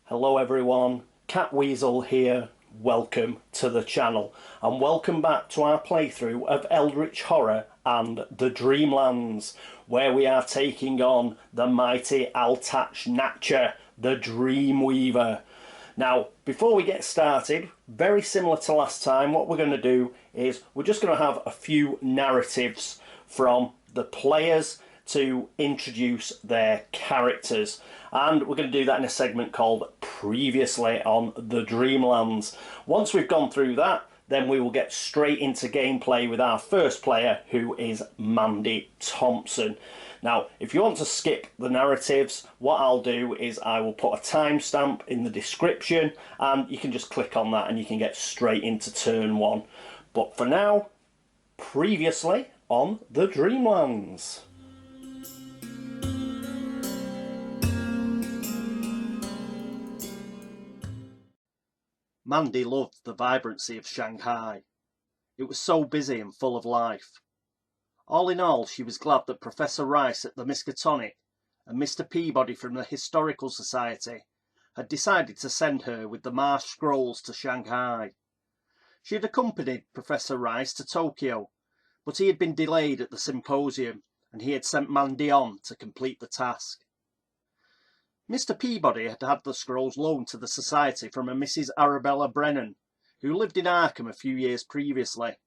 Hello everyone, Catweazle here, welcome to the channel and welcome back to our playthrough of Eldritch Horror and the Dreamlands, where we are taking on the mighty Altach-Nacha, the Dreamweaver. Now, before we get started, very similar to last time, what we're going to do is we're just going to have a few narratives from the players to introduce their characters, and we're going to do that in a segment called Previously on the Dreamlands. Once we've gone through that, then we will get straight into gameplay with our first player, who is Mandy Thompson. Now, if you want to skip the narratives, what I'll do is I will put a timestamp in the description and you can just click on that and you can get straight into turn one. But for now, previously on the Dreamlands. Mandy loved the vibrancy of Shanghai. It was so busy and full of life. All in all, she was glad that Professor Rice at the Miskatonic and Mr. Peabody from the Historical Society had decided to send her with the Marsh Scrolls to Shanghai. She had accompanied Professor Rice to Tokyo, but he had been delayed at the symposium and he had sent Mandy on to complete the task. Mr. Peabody had had the scrolls loaned to the Society from a Mrs. Arabella Brennan, who lived in Arkham a few years previously.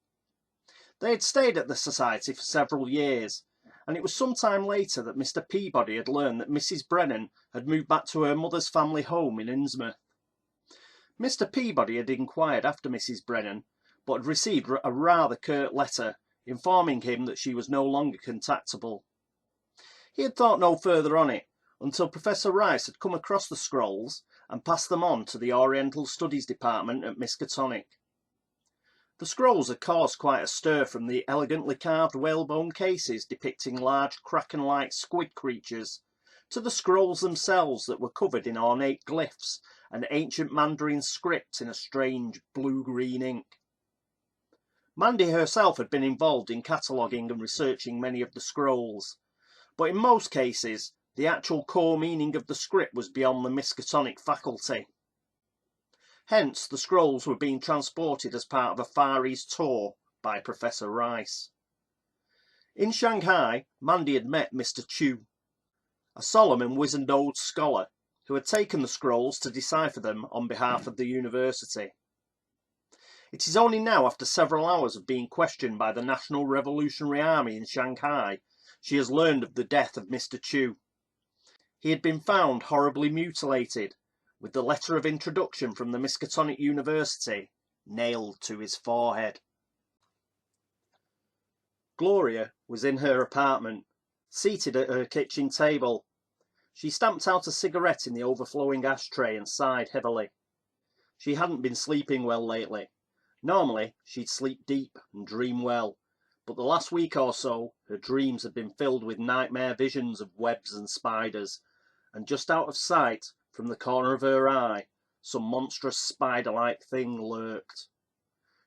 They had stayed at the Society for several years, and it was some time later that Mr. Peabody had learned that Mrs. Brennan had moved back to her mother's family home in Innsmouth. Mr. Peabody had inquired after Mrs. Brennan, but had received a rather curt letter informing him that she was no longer contactable. He had thought no further on it, until Professor Rice had come across the scrolls and passed them on to the Oriental Studies Department at Miskatonic. The scrolls had caused quite a stir, from the elegantly carved whalebone cases depicting large kraken-like squid creatures, to the scrolls themselves that were covered in ornate glyphs and ancient Mandarin script in a strange blue-green ink. Mandy herself had been involved in cataloguing and researching many of the scrolls, but in most cases the actual core meaning of the script was beyond the Miskatonic faculty. Hence, the scrolls were being transported as part of a Far East tour by Professor Rice. In Shanghai, Mandy had met Mr. Chu, a solemn and wizened old scholar who had taken the scrolls to decipher them on behalf of the university. It is only now, after several hours of being questioned by the National Revolutionary Army in Shanghai, she has learned of the death of Mr. Chu. He had been found horribly mutilated, with the letter of introduction from the Miskatonic University nailed to his forehead. Gloria was in her apartment, seated at her kitchen table. She stamped out a cigarette in the overflowing ashtray and sighed heavily. She hadn't been sleeping well lately. Normally, she'd sleep deep and dream well, but the last week or so, her dreams had been filled with nightmare visions of webs and spiders, and just out of sight, from the corner of her eye, some monstrous spider-like thing lurked.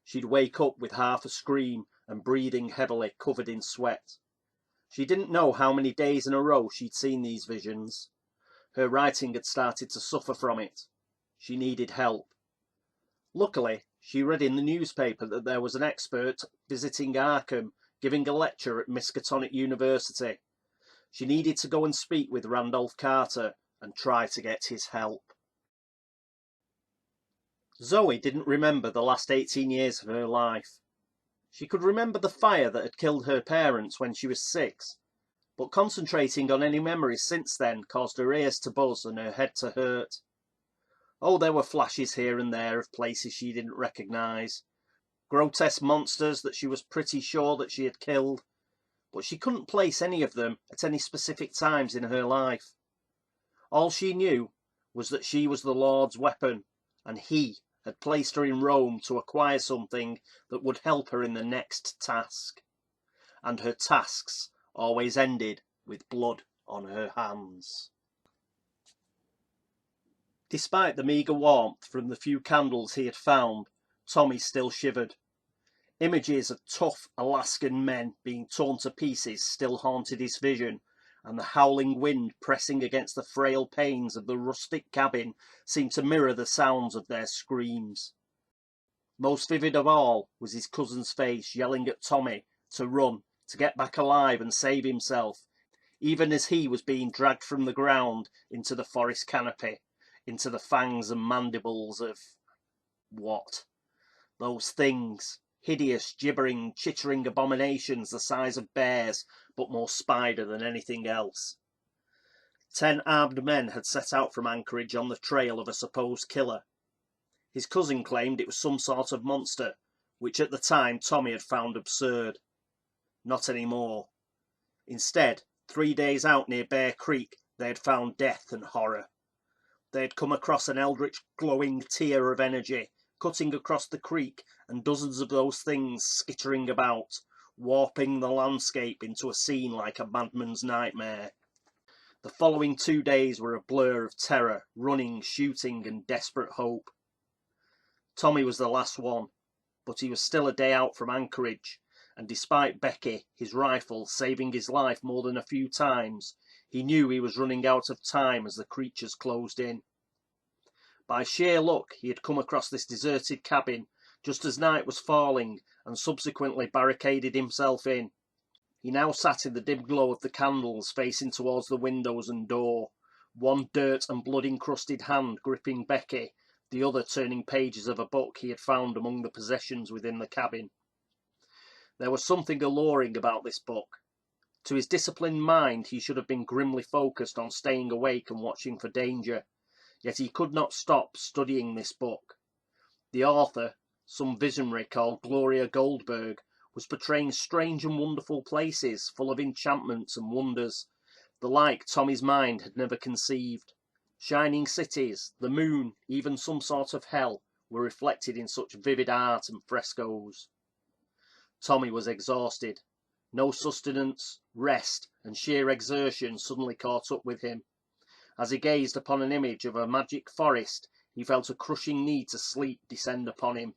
She'd wake up with half a scream and breathing heavily, covered in sweat. She didn't know how many days in a row she'd seen these visions. Her writing had started to suffer from it. She needed help. Luckily, she read in the newspaper that there was an expert visiting Arkham, giving a lecture at Miskatonic University. She needed to go and speak with Randolph Carter and try to get his help. Zoe didn't remember the last 18 years of her life. She could remember the fire that had killed her parents when she was 6, but concentrating on any memories since then caused her ears to buzz and her head to hurt. Oh, there were flashes here and there of places she didn't recognise, grotesque monsters that she was pretty sure that she had killed, but she couldn't place any of them at any specific times in her life. All she knew was that she was the Lord's weapon, and he had placed her in Rome to acquire something that would help her in the next task. And her tasks always ended with blood on her hands. Despite the meagre warmth from the few candles he had found, Tommy still shivered. Images of tough Alaskan men being torn to pieces still haunted his vision, and the howling wind pressing against the frail panes of the rustic cabin seemed to mirror the sounds of their screams. Most vivid of all was his cousin's face yelling at Tommy to run, to get back alive and save himself, even as he was being dragged from the ground into the forest canopy, into the fangs and mandibles of... what? Those things, hideous, gibbering, chittering abominations the size of bears, but more spider than anything else. 10 armed men had set out from Anchorage on the trail of a supposed killer. His cousin claimed it was some sort of monster, which at the time Tommy had found absurd. Not anymore. Instead, 3 days out near Bear Creek, they had found death and horror. They had come across an eldritch glowing tear of energy, cutting across the creek, and dozens of those things skittering about, warping the landscape into a scene like a madman's nightmare. The following 2 days were a blur of terror, running, shooting, and desperate hope. Tommy was the last one, but he was still a day out from Anchorage, and despite Becky, his rifle, saving his life more than a few times, he knew he was running out of time as the creatures closed in. By sheer luck, he had come across this deserted cabin just as night was falling, and subsequently barricaded himself in. He now sat in the dim glow of the candles, facing towards the windows and door, one dirt and blood-encrusted hand gripping Becky, the other turning pages of a book he had found among the possessions within the cabin. There was something alluring about this book. To his disciplined mind, he should have been grimly focused on staying awake and watching for danger, yet he could not stop studying this book. The author, some visionary called Gloria Goldberg, was portraying strange and wonderful places full of enchantments and wonders, the like Tommy's mind had never conceived. Shining cities, the moon, even some sort of hell, were reflected in such vivid art and frescoes. Tommy was exhausted. No sustenance, rest, and sheer exertion suddenly caught up with him. As he gazed upon an image of a magic forest, he felt a crushing need to sleep descend upon him.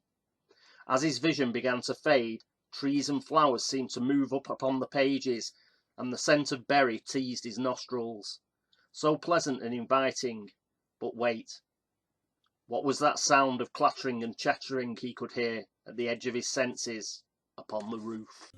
As his vision began to fade, trees and flowers seemed to move up upon the pages, and the scent of berry teased his nostrils. So pleasant and inviting. But wait. What was that sound of clattering and chattering he could hear at the edge of his senses upon the roof?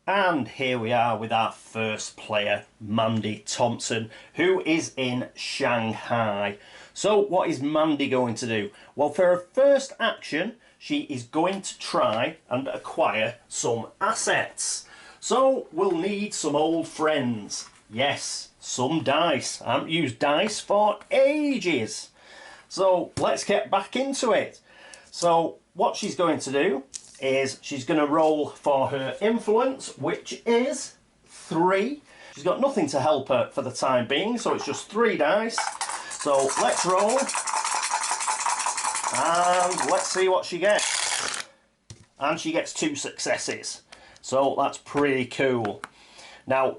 And here we are with our first player, Mandy Thompson, who is in Shanghai. So what is Mandy going to do? Well, for her first action, she is going to try and acquire some assets. So we'll need some old friends. Yes, some dice. I haven't used dice for ages. So let's get back into it. So what she's going to do is she's going to roll for her influence, which is 3. She's got nothing to help her for the time being, so it's just 3 dice. So let's roll, and let's see what she gets. And she gets 2 successes, so that's pretty cool. Now,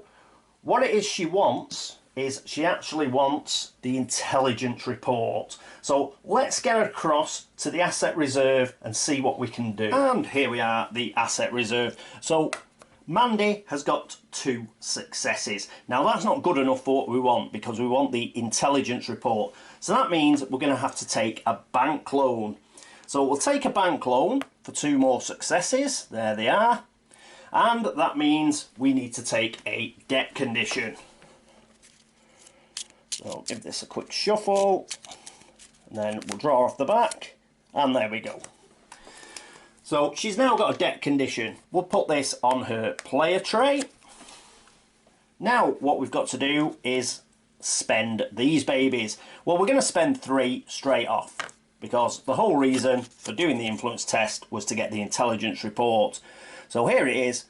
what it is she wants is she actually wants the intelligence report. So let's get across to the asset reserve and see what we can do. And here we are, the asset reserve. So Mandy has got 2 successes. Now that's not good enough for what we want, because we want the intelligence report. So that means we're going to have to take a bank loan. So we'll take a bank loan for 2 more successes. There they are. And that means we need to take a debt condition. So I'll give this a quick shuffle, and then we'll draw off the back, and there we go. So she's now got a debt condition. We'll put this on her player tray. Now what we've got to do is spend these babies. Well, we're going to spend 3 straight off, because the whole reason for doing the influence test was to get the intelligence report. So here it is.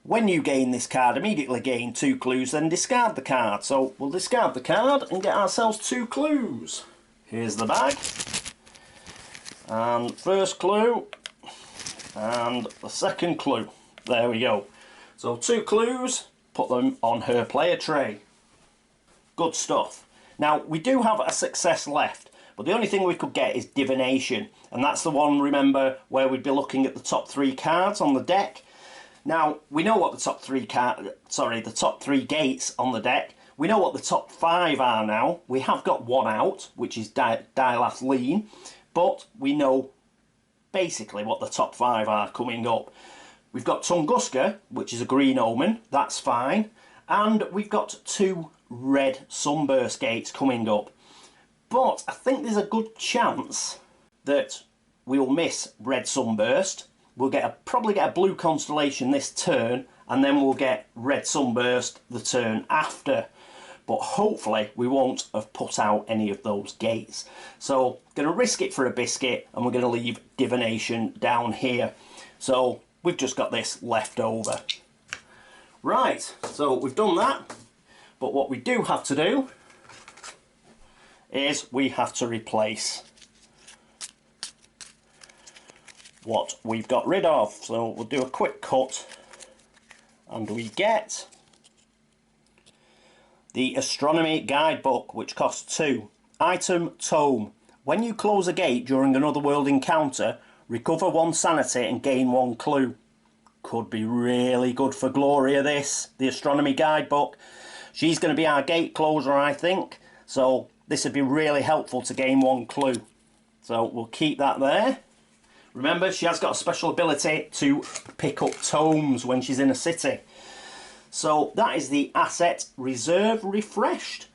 When you gain this card, immediately gain 2 clues, then discard the card. So we'll discard the card and get ourselves 2 clues. Here's the bag. And first clue. And the second clue. There we go. So 2 clues, put them on her player tray. Good stuff. Now, we do have a success left, But the only thing we could get is divination, and that's the one, remember, where we'd be looking at the top 3 cards on the deck. Now, we know what the top 3 gates on the deck. We know what the top 5 are now. We have got one out, which is Dilath-Lean, but we know basically what the top 5 are coming up. We've got Tunguska, which is a green omen, that's fine, and we've got 2 red sunburst gates coming up. But I think there's a good chance that we'll miss red sunburst. We'll probably get a blue constellation this turn, and then we'll get red sunburst the turn after. But hopefully we won't have put out any of those gates. So going to risk it for a biscuit, and we're going to leave divination down here. So we've just got this left over. Right, so we've done that. But what we do have to do is we have to replace what we've got rid of. So we'll do a quick cut, and we get the Astronomy Guidebook, which costs 2. Item Tome. When you close a gate during an otherworld encounter, recover 1 sanity and gain 1 clue. Could be really good for Gloria, this, the Astronomy Guidebook. She's going to be our gate closer, I think. So this would be really helpful to gain 1 clue. So we'll keep that there. Remember, she has got a special ability to pick up tomes when she's in a city. So that is the asset reserve refreshed.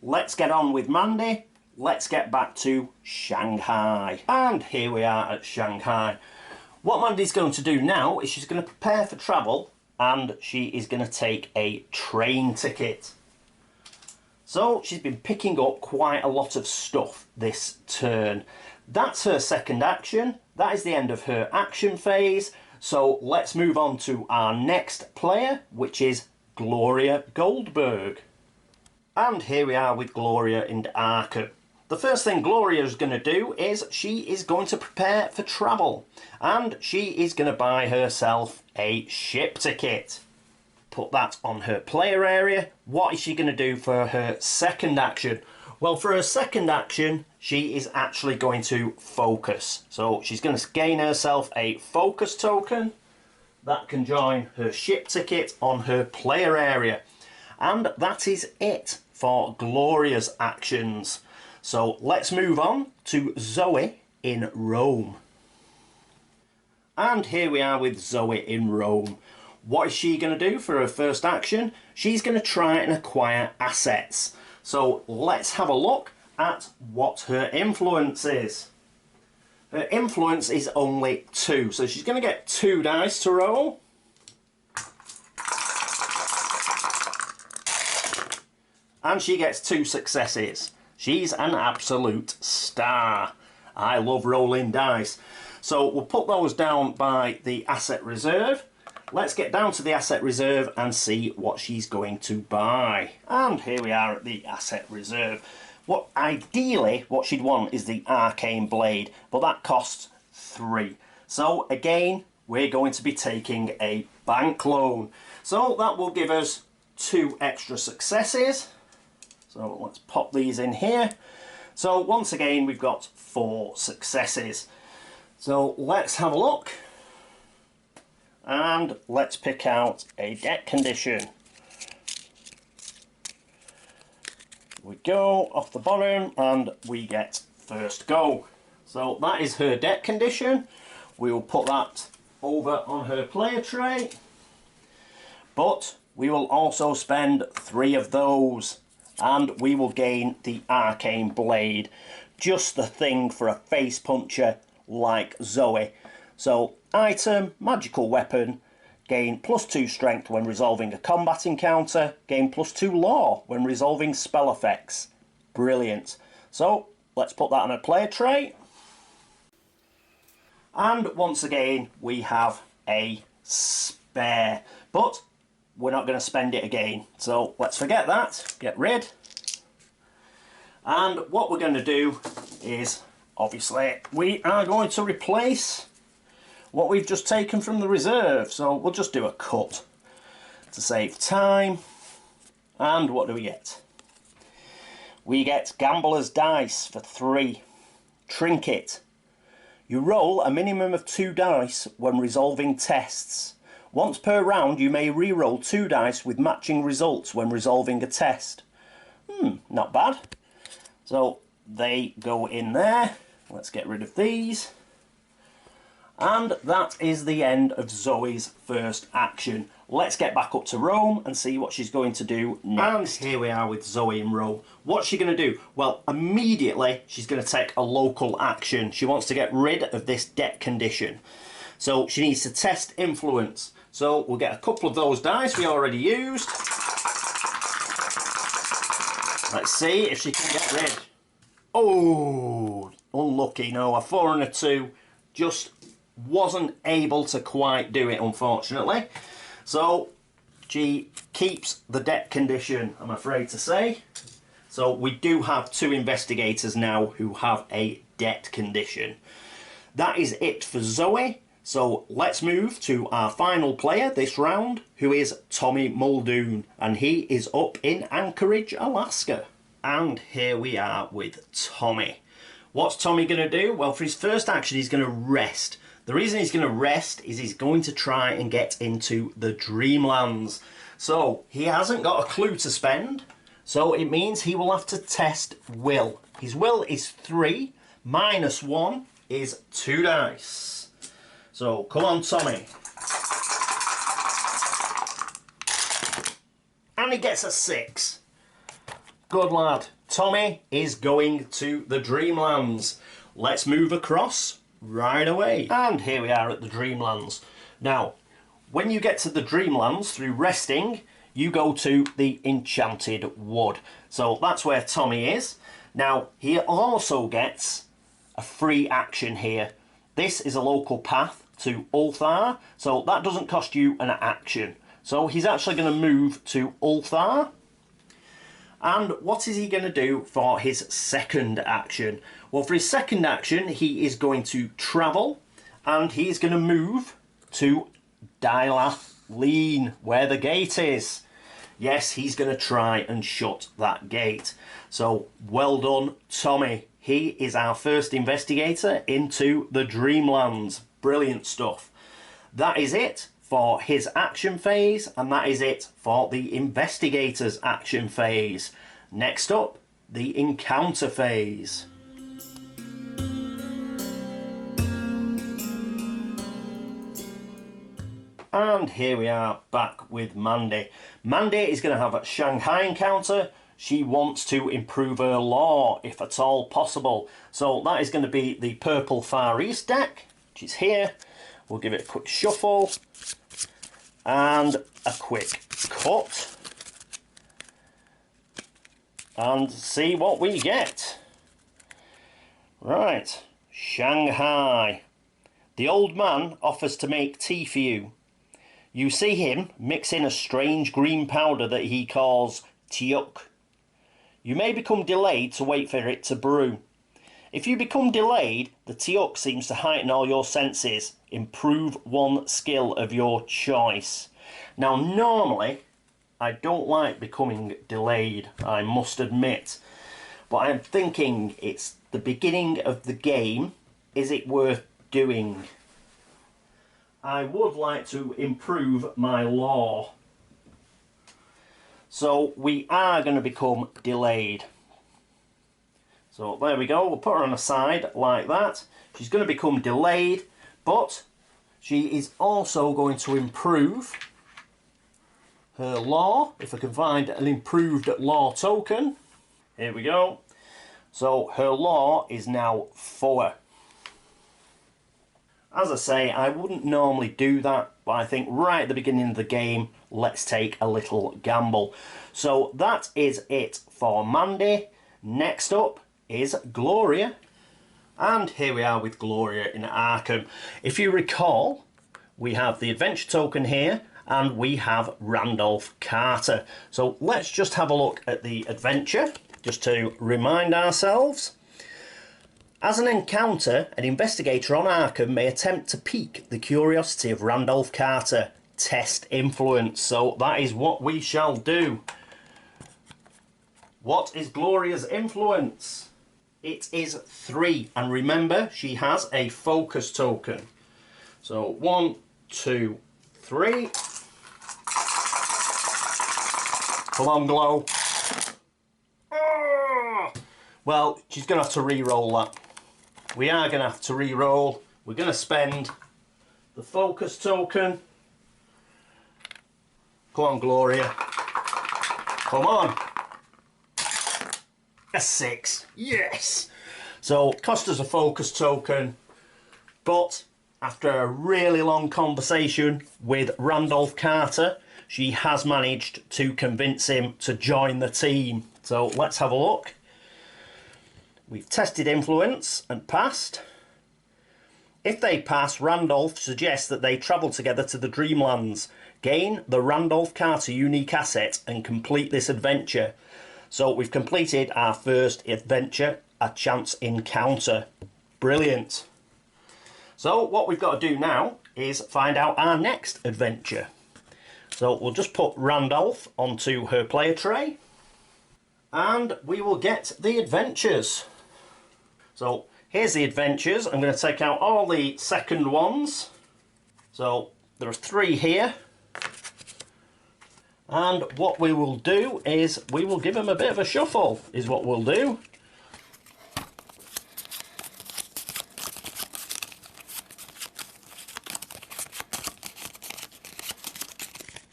Let's get on with Mandy. Let's get back to Shanghai. And here we are at Shanghai. What Mandy's going to do now is she's going to prepare for travel, and she is going to take a train ticket. So she's been picking up quite a lot of stuff this turn. That's her second action. That is the end of her action phase. So let's move on to our next player, which is Gloria Goldberg. And here we are with Gloria and Arkham. The first thing Gloria is going to do is she is going to prepare for travel. And she is going to buy herself a ship ticket. Put that on her player area. What is she going to do for her second action? Well, for her second action, she is actually going to focus. So she's going to gain herself a focus token. That can join her ship ticket on her player area. And that is it for Gloria's actions. So let's move on to Zoe in Rome. And here we are with Zoe in Rome. What is she going to do for her first action? She's going to try and acquire assets. So let's have a look at what her influence is. Her influence is only 2, so she's going to get 2 dice to roll. And she gets 2 successes. She's an absolute star. I love rolling dice. So we'll put those down by the asset reserve. Let's get down to the asset reserve and see what she's going to buy. And here we are at the asset reserve. Ideally, what she'd want is the arcane blade, but that costs 3. So again, we're going to be taking a bank loan. So that will give us 2 extra successes. So let's pop these in here. So once again, we've got 4 successes. So let's have a look. And let's pick out a deck condition. We go off the bottom and we get first go. So that is her deck condition. We will put that over on her player tray. But we will also spend 3 of those, and we will gain the arcane blade. Just the thing for a face puncher like Zoe. So item, magical weapon, gain +2 strength when resolving a combat encounter, gain +2 law when resolving spell effects. Brilliant. So let's put that on a player tray. And once again, we have a spare, but we're not going to spend it again. So let's forget that, get rid. And what we're going to do is, obviously, we are going to replace what we've just taken from the reserve. So we'll just do a cut to save time. And what do we get? We get Gambler's Dice for 3. Trinket. You roll a minimum of 2 dice when resolving tests. Once per round you may re-roll 2 dice with matching results when resolving a test. Not bad. So they go in there. Let's get rid of these. And that is the end of Zoe's first action. Let's get back up to Rome and see what she's going to do next. And here we are with Zoe in Rome. What's she going to do? Well, immediately she's going to take a local action. She wants to get rid of this debt condition. So she needs to test influence. So we'll get a couple of those dice we already used. Let's see if she can get rid. Oh, unlucky. No, a 4 and a 2. Just wasn't able to quite do it, unfortunately. So she keeps the debt condition, I'm afraid to say. So we do have 2 investigators now who have a debt condition. That is it for Zoe. So let's move to our final player this round, who is Tommy Muldoon, and he is up in Anchorage, Alaska. And here we are with Tommy. What's Tommy going to do? Well, for his first action, he's going to rest. The reason he's going to rest is he's going to try and get into the Dreamlands. So he hasn't got a clue to spend, so it means he will have to test will. His will is 3, minus 1 is 2 dice. So come on, Tommy. And he gets a 6. Good lad. Tommy is going to the Dreamlands. Let's move across right away. And here we are at the Dreamlands. Now, when you get to the Dreamlands through resting, you go to the Enchanted Wood. So that's where Tommy is. Now, he also gets a free action here. This is a local path to Altach, so that doesn't cost you an action. So he's actually going to move to Altach. And what is he going to do for his second action? Well, for his second action, he is going to travel, and he's going to move to Dilath-Lean, where the gate is. Yes, he's going to try and shut that gate. So, well done, Tommy. He is our first investigator into the Dreamlands. Brilliant stuff. That is it for his action phase, and that is it for the investigator's action phase. Next up, the encounter phase. And here we are back with Mandy. Mandy is going to have a Shanghai encounter. She wants to improve her law, if at all possible. So that is going to be the purple Far East deck, which is here. We'll give it a quick shuffle and a quick cut and see what we get. Right, Shanghai. The old man offers to make tea for you. You see him mix in a strange green powder that he calls tiuk. You may become delayed to wait for it to brew. If you become delayed, the tiuk seems to heighten all your senses. Improve one skill of your choice. Now, normally, I don't like becoming delayed, I must admit. But I'm thinking it's the beginning of the game. Is it worth doing? I would like to improve my law. So we are going to become delayed. So there we go, we'll put her on the side like that. She's going to become delayed, but she is also going to improve her law, if I can find an improved law token. Here we go. So her law is now 4. As I say, I wouldn't normally do that, but I think right at the beginning of the game, let's take a little gamble. So that is it for Mandy. Next up is Gloria. And here we are with Gloria in Arkham. If you recall, we have the adventure token here, and we have Randolph Carter. So let's just have a look at the adventure, just to remind ourselves. As an encounter, an investigator on Arkham may attempt to pique the curiosity of Randolph Carter. Test influence. So that is what we shall do. What is Gloria's influence? It is 3, and remember, she has a focus token. So 1, 2, 3. Come on, Glow. Oh! Well, she's going to have to re-roll that. We are going to have to re-roll. We're going to spend the focus token. Come on, Gloria. Come on. A 6. Yes! So, it cost us a focus token, but after a really long conversation with Randolph Carter, she has managed to convince him to join the team. So, let's have a look. We've tested influence and passed. If they pass, Randolph suggests that they travel together to the Dreamlands, gain the Randolph Carter unique asset and complete this adventure. So we've completed our first adventure, a chance encounter. Brilliant. So what we've got to do now is find out our next adventure. So we'll just put Randolph onto her player tray and we will get the adventures. So here's the adventures. I'm going to take out all the second ones. So there are 3 here. And what we will do is we will give them a bit of a shuffle, is what we'll do.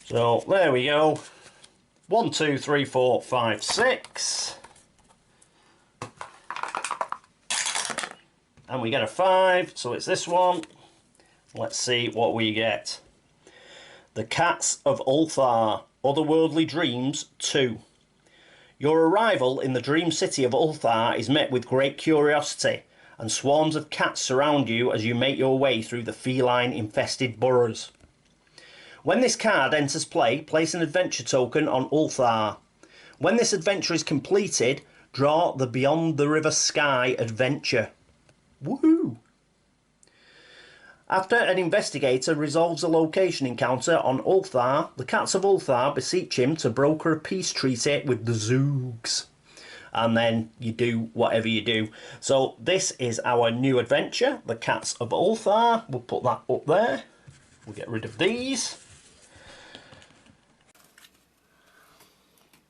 So there we go. 1, 2, 3, 4, 5, 6. And we get a 5, so it's this one. Let's see what we get. The Cats of Ulthar, Otherworldly Dreams 2. Your arrival in the dream city of Ulthar is met with great curiosity, and swarms of cats surround you as you make your way through the feline-infested boroughs. When this card enters play, place an adventure token on Ulthar. When this adventure is completed, draw the Beyond the River Sky adventure. Woohoo! After an investigator resolves a location encounter on Ulthar, the Cats of Ulthar beseech him to broker a peace treaty with the Zoogs. And then you do whatever you do. So this is our new adventure, the Cats of Ulthar. We'll put that up there. We'll get rid of these.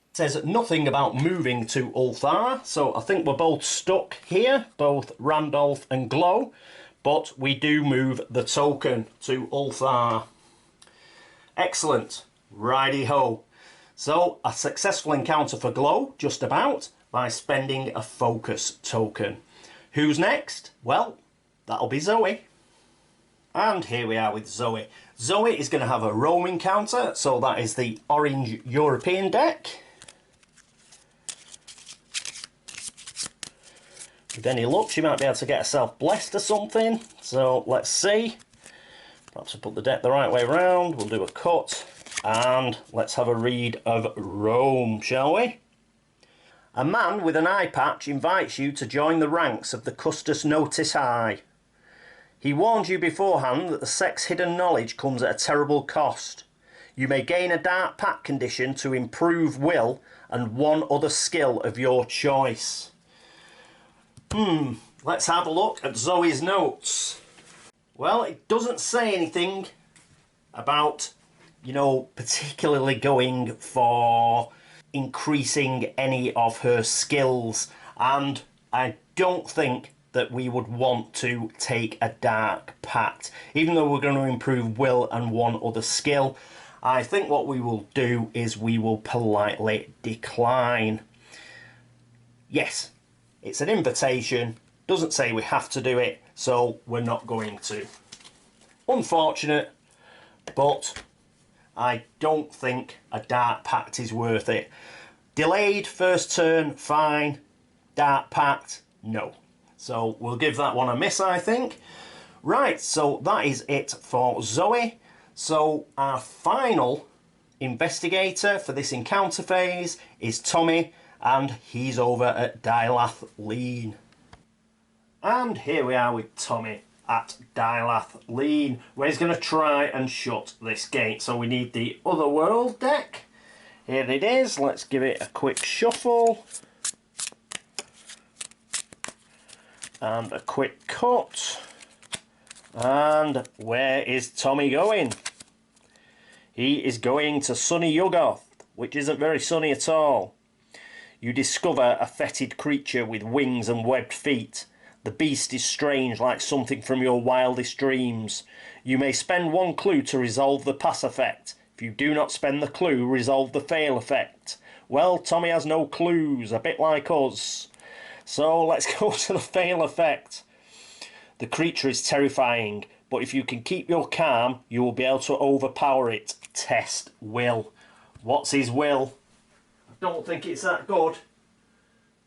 It says nothing about moving to Ulthar, so I think we're both stuck here, both Randolph and Glow. But we do move the token to Ulthar. Excellent. Righty-ho. So, a successful encounter for Glow, just about, by spending a focus token. Who's next? Well, that'll be Zoe. And here we are with Zoe. Zoe is going to have a roam encounter, so that is the orange European deck. With any luck, she might be able to get herself blessed or something. So let's see. Perhaps I'll put the deck the right way around. We'll do a cut. And let's have a read of Rome, shall we? A man with an eye patch invites you to join the ranks of the Custos Notice High. He warns you beforehand that the sex hidden knowledge comes at a terrible cost. You may gain a dark pact condition to improve will and one other skill of your choice. Let's have a look at Zoe's notes. Well, it doesn't say anything about, you know, particularly going for increasing any of her skills. And I don't think that we would want to take a dark pact. Even though we're going to improve will and one other skill, I think what we will do is we will politely decline. Yes. It's an invitation, doesn't say we have to do it, so we're not going to. Unfortunate, but I don't think a dark pact is worth it. Delayed first turn, fine. Dark pact, no. So we'll give that one a miss, I think. Right, so that is it for Zoe. So our final investigator for this encounter phase is Tommy, and he's over at Altach-Nacha. And here we are with Tommy at Altach-Nacha, where he's going to try and shut this gate. So we need the Otherworld deck. Here it is. Let's give it a quick shuffle. And a quick cut. And where is Tommy going? He is going to sunny Yuggoth, which isn't very sunny at all. You discover a fetid creature with wings and webbed feet. The beast is strange, like something from your wildest dreams. You may spend one clue to resolve the pass effect. If you do not spend the clue, resolve the fail effect. Well, Tommy has no clues, a bit like us. So let's go to the fail effect. The creature is terrifying, but if you can keep your calm, you will be able to overpower it. Test will. What's his will? I don't think it's that good.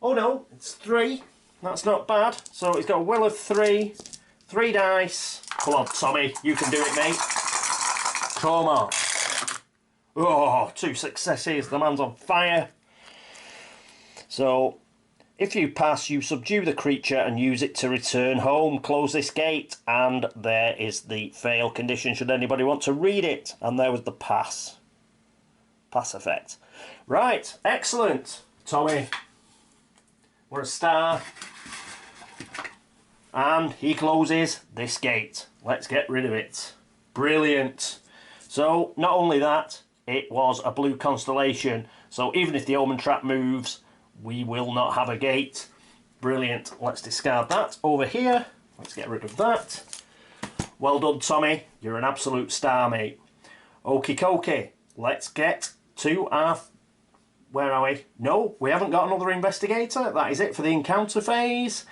Oh no, it's 3. That's not bad. So he's got a will of 3. 3 dice. Come on, Tommy. You can do it, mate. Come on. Oh, 2 successes. The man's on fire. So, if you pass, you subdue the creature and use it to return home. Close this gate. And there is the fail condition, should anybody want to read it. And there was the pass. Pass effect. Right. Excellent. Tommy. We're a star. And he closes this gate. Let's get rid of it. Brilliant. So, not only that, it was a blue constellation. So, even if the omen trap moves, we will not have a gate. Brilliant. Let's discard that over here. Let's get rid of that. Well done, Tommy. You're an absolute star, mate. Okie dokie. Let's get to our... Where are we? No, we haven't got another investigator. That is it for the encounter phase.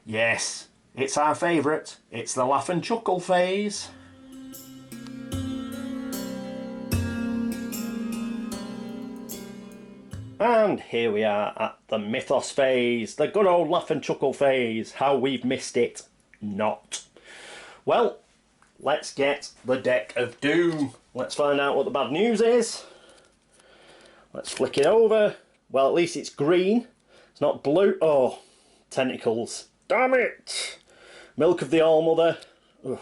Yes, it's our favourite. It's the laugh and chuckle phase. And here we are at the mythos phase. The good old laugh and chuckle phase. How we've missed it. Not. Well, let's get the deck of doom. Let's find out what the bad news is. Let's flick it over. Well, at least it's green. It's not blue. Oh, tentacles. Damn it! Milk of the All-Mother. Ugh.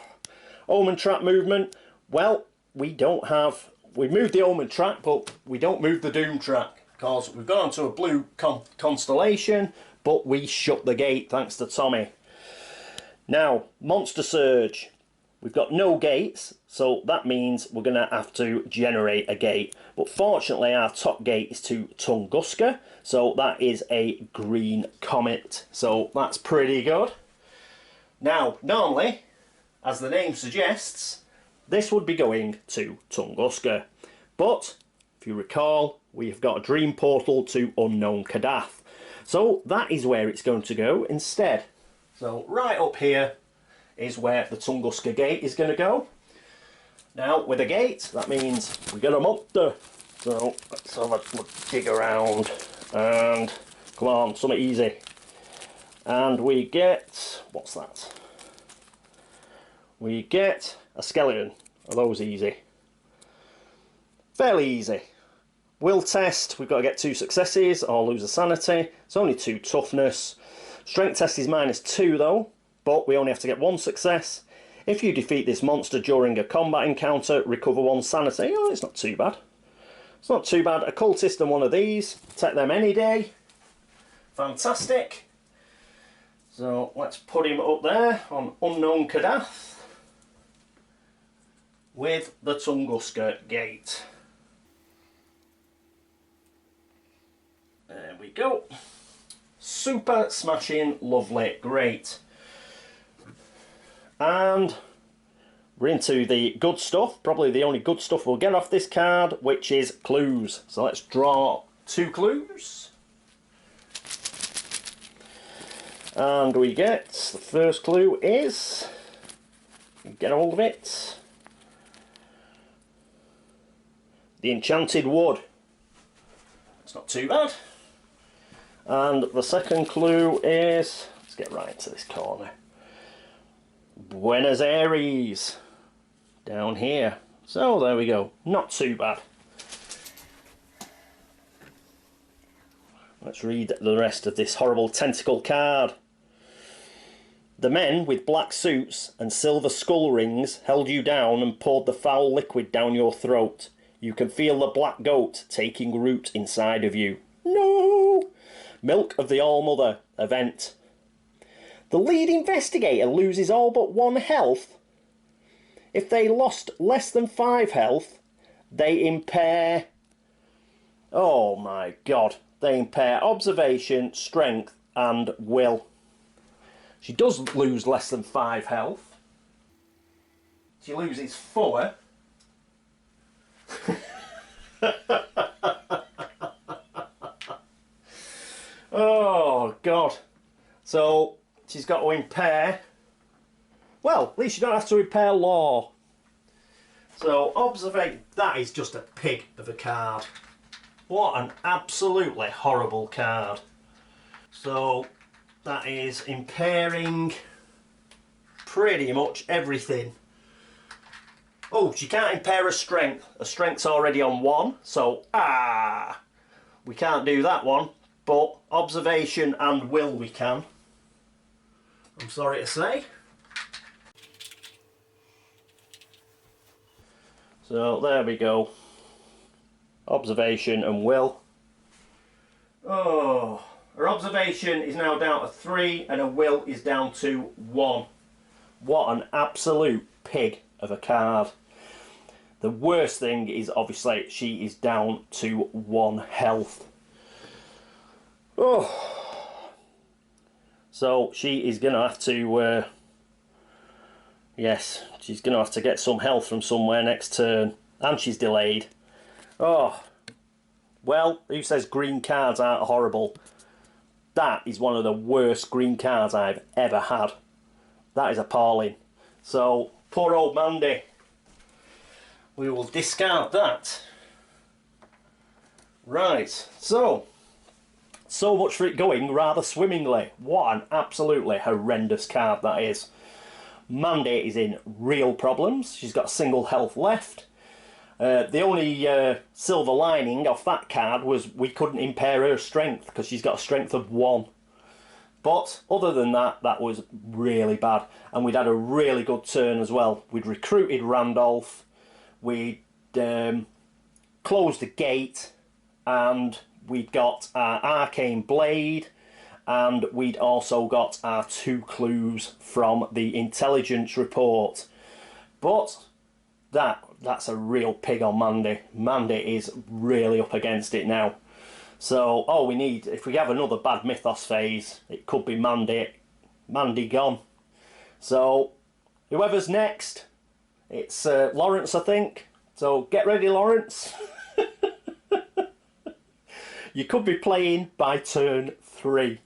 Omen trap movement. Well, we don't have... We moved the omen track, but we don't move the doom track. Because we've gone onto a blue constellation, but we shut the gate thanks to Tommy. Now, Monster Surge. We've got no gates, so that means we're going to have to generate a gate. But fortunately, our top gate is to Tunguska, so that is a green comet. So that's pretty good. Now, normally, as the name suggests, this would be going to Tunguska. But, if you recall, we've got a dream portal to Unknown Kadath. So that is where it's going to go instead. So right up here is where the Tunguska gate is going to go. Now, with a gate, that means we get a monster. So let's have a dig around and come on, something easy. And we get, what's that? We get a skeleton. Are those easy? Fairly easy. Will test, we've got to get 2 successes or lose a sanity. It's only 2 toughness. Strength test is -2 though, but we only have to get 1 success. If you defeat this monster during a combat encounter, recover 1 sanity. Oh, it's not too bad. It's not too bad. A cultist and one of these. Take them any day. Fantastic. So let's put him up there on Unknown Kadath with the Tunguska gate. There we go. Super smashing, lovely, great. And we're into the good stuff, probably the only good stuff we'll get off this card, which is clues. So let's draw 2 clues. And we get, the first clue is, get hold of it, the Enchanted Wood. It's not too bad. And the second clue is, let's get right into this corner, Buenos Aires, down here. So there we go, not too bad. Let's read the rest of this horrible tentacle card. The men with black suits and silver skull rings held you down and poured the foul liquid down your throat. You can feel the black goat taking root inside of you. No! Milk of the All-Mother event. The lead investigator loses all but 1 health. If they lost less than 5 health, they impair... Oh my god. They impair observation, strength, and will. She does lose less than 5 health. She loses 4. Oh god. So she's got to impair. Well, at least you don't have to impair law. So observate. That is just a pig of a card. What an absolutely horrible card. So that is impairing pretty much everything. Oh, she can't impair her strength. Her strength's already on 1, so we can't do that one. But observation and will we can. I'm sorry to say. So there we go. Observation and will. Oh, her observation is now down to 3 and her will is down to 1. What an absolute pig of a card. The worst thing is obviously she is down to 1 health. Oh, so she is going to have to, yes, she's going to have to get some health from somewhere next turn. And she's delayed. Oh, well, who says green cards aren't horrible? That is one of the worst green cards I've ever had. That is appalling. So, poor old Mandy. We will discard that. Right, so much for it going rather swimmingly. What an absolutely horrendous card that is. Mandy is in real problems. She's got a single health left. The only silver lining of that card was we couldn't impair her strength because she's got a strength of 1. But other than that, that was really bad. And we'd had a really good turn as well. We'd recruited Randolph, we'd closed the gate, and we'd got our arcane blade, and we'd also got our 2 clues from the intelligence report. But that's a real pig on Mandy. Mandy is really up against it now. So all we need, if we have another bad mythos phase, it could be Mandy gone. So whoever's next, it's Lawrence, I think. So get ready, Lawrence. You could be playing by turn 3.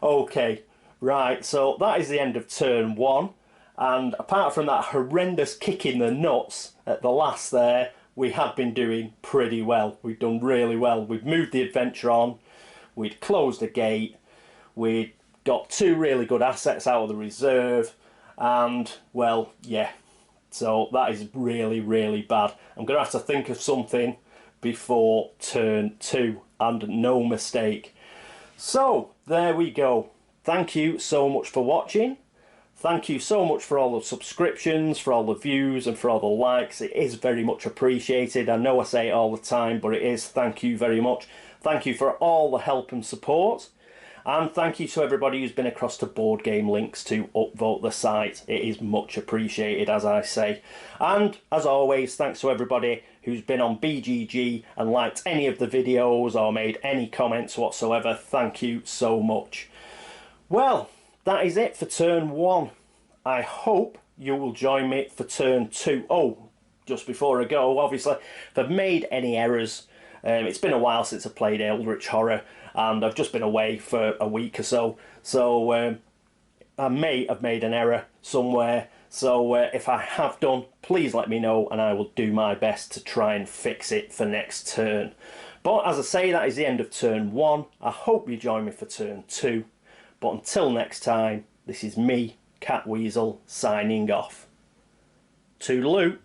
Okay, right, so that is the end of turn 1. And apart from that horrendous kick in the nuts at the last there, we have been doing pretty well. We've done really well. We've moved the adventure on. We'd closed the gate. We'd got 2 really good assets out of the reserve. And, well, yeah. So that is really, really bad. I'm going to have to think of something before turn 2. And no mistake. So, there we go. Thank you so much for watching. Thank you so much for all the subscriptions, for all the views and for all the likes. It is very much appreciated. I know I say it all the time, but it is. Thank you very much. Thank you for all the help and support. And thank you to everybody who's been across to Board Game Links to upvote the site. It is much appreciated, as I say. And, as always, thanks to everybody who's been on BGG and liked any of the videos or made any comments whatsoever. Thank you so much. Well, that is it for turn 1. I hope you will join me for turn 2. Oh, just before I go, obviously, if I've made any errors, it's been a while since I played Eldritch Horror, and I've just been away for a week or so, so I may have made an error somewhere. So if I have done, please let me know, and I will do my best to try and fix it for next turn. But as I say, that is the end of turn 1. I hope you join me for turn 2. But until next time, this is me, Catweazle, signing off. Toodaloo.